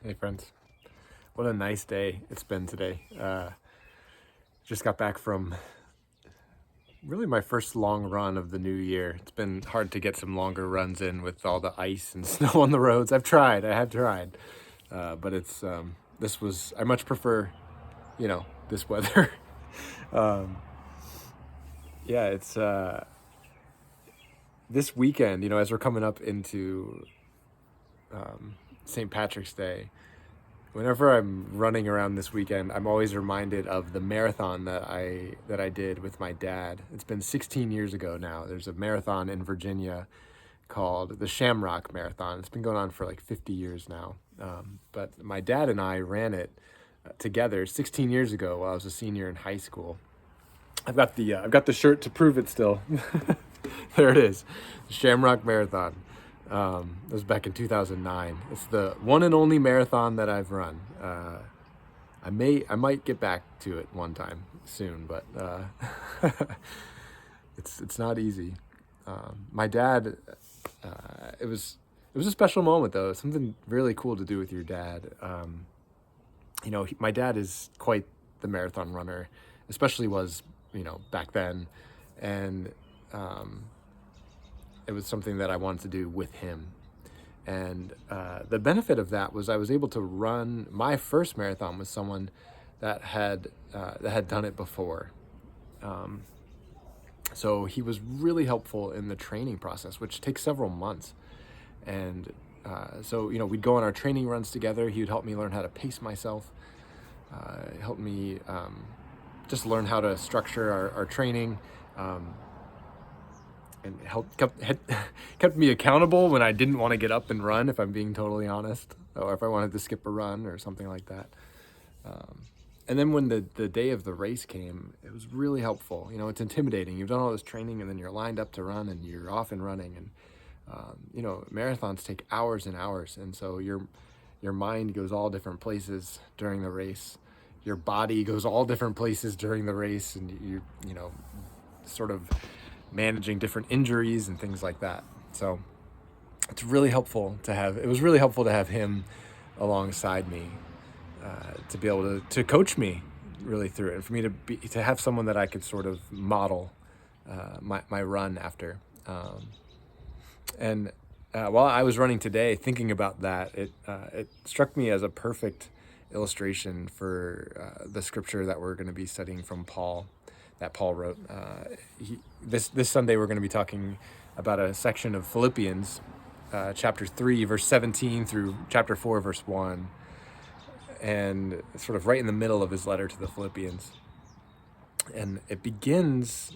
Hey friends, what a nice day it's been today. Just got back from really my first long run of the new year. It's been hard to get some longer runs in with all the ice and snow on the roads. I have tried, but I much prefer, this weather. um, yeah, it's this weekend, as we're coming up into St. Patrick's Day. Whenever I'm running around this weekend, I'm always reminded of the marathon that I did with my dad. It's been 16 years ago now. There's a marathon in Virginia called the Shamrock Marathon. It's been going on for like 50 years now. But my dad and I ran it together 16 years ago while I was a senior in high school. I've got the shirt to prove it still. There it is, the Shamrock Marathon. It was back in 2009. It's the one and only marathon that I've run. I might get back to it one time soon, but it's not easy. My dad, it was a special moment though. Something really cool to do with your dad. My dad is quite the marathon runner, especially was back then, and it was something that I wanted to do with him. And the benefit of that was I was able to run my first marathon with someone that had done it before. Um, so he was really helpful in the training process, which takes several months. And so we'd go on our training runs together. He would help me learn how to pace myself, help me just learn how to structure our training. And kept me accountable when I didn't want to get up and run, if I'm being totally honest, or if I wanted to skip a run or something like that. And then when the day of the race came, it was really helpful. It's intimidating. You've done all this training and then you're lined up to run and you're off and running. And, marathons take hours and hours. And so your mind goes all different places during the race. Your body goes all different places during the race. And sort of managing different injuries and things like that. So it was really helpful to have him alongside me, to be able to coach me really through it, and for me to have someone that I could sort of model my run after. And while I was running today, thinking about that, it struck me as a perfect illustration for the scripture that we're going to be studying from Paul, that Paul wrote. This Sunday we're going to be talking about a section of Philippians, chapter 3, verse 17 through chapter 4, verse 1, and sort of right in the middle of his letter to the Philippians. And it begins,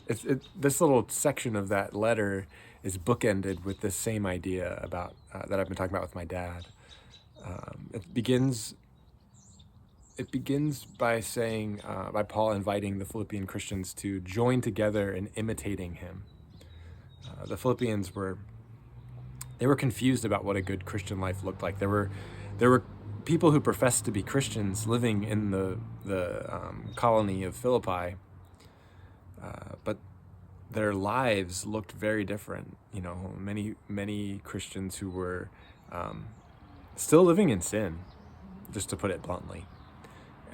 this little section of that letter is bookended with this same idea about that I've been talking about with my dad. It begins by saying, by Paul inviting the Philippian Christians to join together in imitating him. The Philippians were confused about what a good Christian life looked like. There were people who professed to be Christians living in the colony of Philippi, but their lives looked very different. Many Christians who were still living in sin, just to put it bluntly.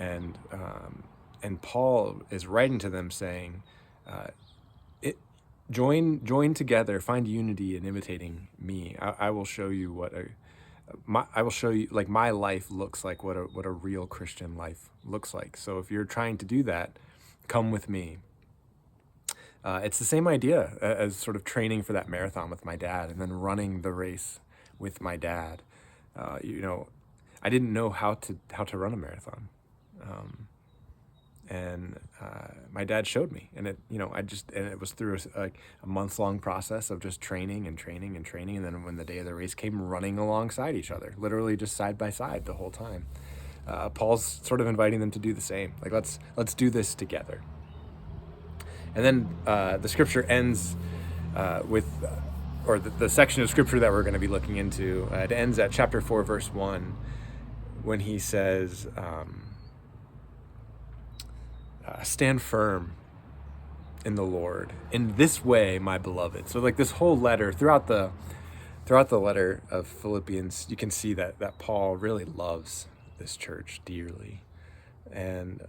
And Paul is writing to them saying, join together, find unity in imitating me. I will show you I will show you, like, my life looks like, what a real Christian life looks like. So if you're trying to do that, come with me. It's the same idea as sort of training for that marathon with my dad, and then running the race with my dad. I didn't know how to run a marathon. And my dad showed me, and it was through a month-long process of just training and training and training. And then when the day of the race came, running alongside each other, literally just side by side the whole time. Paul's sort of inviting them to do the same. Like, let's do this together. And then the scripture ends with, or the section of scripture that we're going to be looking into, it ends at chapter 4, verse 1, when he says, stand firm in the Lord. In this way, my beloved. So, like, this whole letter, throughout the throughout the letter of Philippians, you can see that Paul really loves this church dearly, and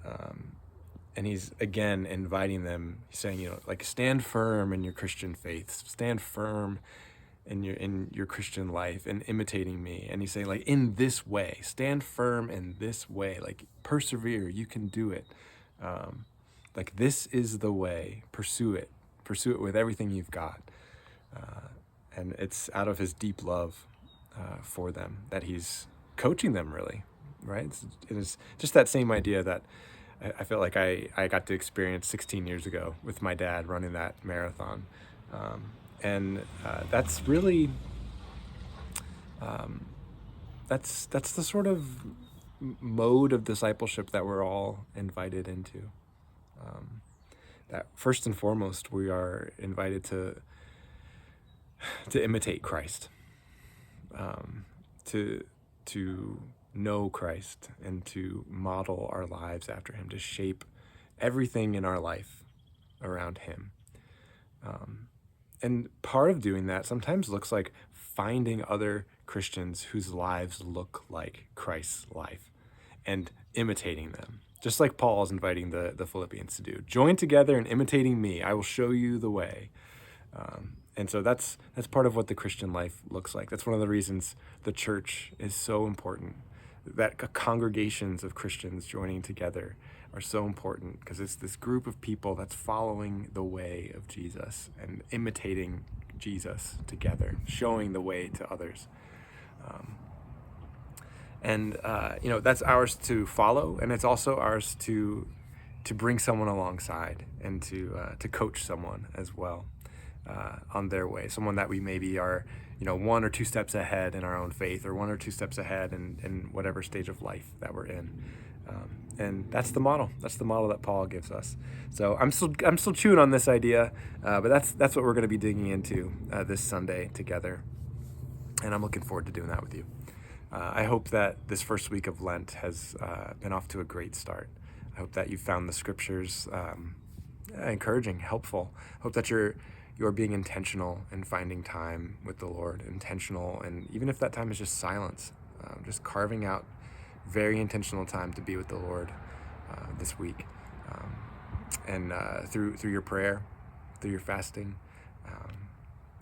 he's again inviting them, saying, like, stand firm in your Christian faith, stand firm in your Christian life, and imitating me. And he's saying, like, in this way, stand firm in this way, like, persevere, you can do it. Like, this is the way, pursue it with everything you've got. And it's out of his deep love for them that he's coaching them, really, right? It is just that same idea that I felt like I got to experience 16 years ago with my dad running that marathon. And that's really, that's the sort of mode of discipleship that we're all invited into. That first and foremost, we are invited to imitate Christ, to know Christ, and to model our lives after him, to shape everything in our life around him. And part of doing that sometimes looks like finding other Christians whose lives look like Christ's life and imitating them, just like Paul is inviting the Philippians to do. Join together in imitating me. I will show you the way. And so that's part of what the Christian life looks like. That's one of the reasons the church is so important, that congregations of Christians joining together are so important, because it's this group of people that's following the way of Jesus and imitating Jesus together, showing the way to others. That's ours to follow, and it's also ours to bring someone alongside, and to coach someone as well on their way. Someone that we maybe are, one or two steps ahead in our own faith, or one or two steps ahead in whatever stage of life that we're in. And that's the model. That's the model that Paul gives us. So I'm still chewing on this idea, but that's what we're going to be digging into this Sunday together. And I'm looking forward to doing that with you. I hope that this first week of Lent has been off to a great start. I hope that you found the scriptures encouraging, helpful. I hope that you're being intentional in finding time with the Lord, intentional, and even if that time is just silence, just carving out very intentional time to be with the Lord this week, and through your prayer, through your fasting.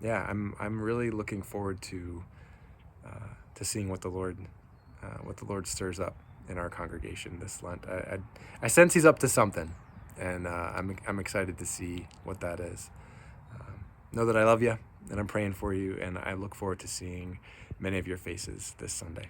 I'm really looking forward to seeing what the Lord stirs up in our congregation this Lent. I sense he's up to something, and I'm excited to see what that is. Know that I love you, and I'm praying for you, and I look forward to seeing many of your faces this Sunday.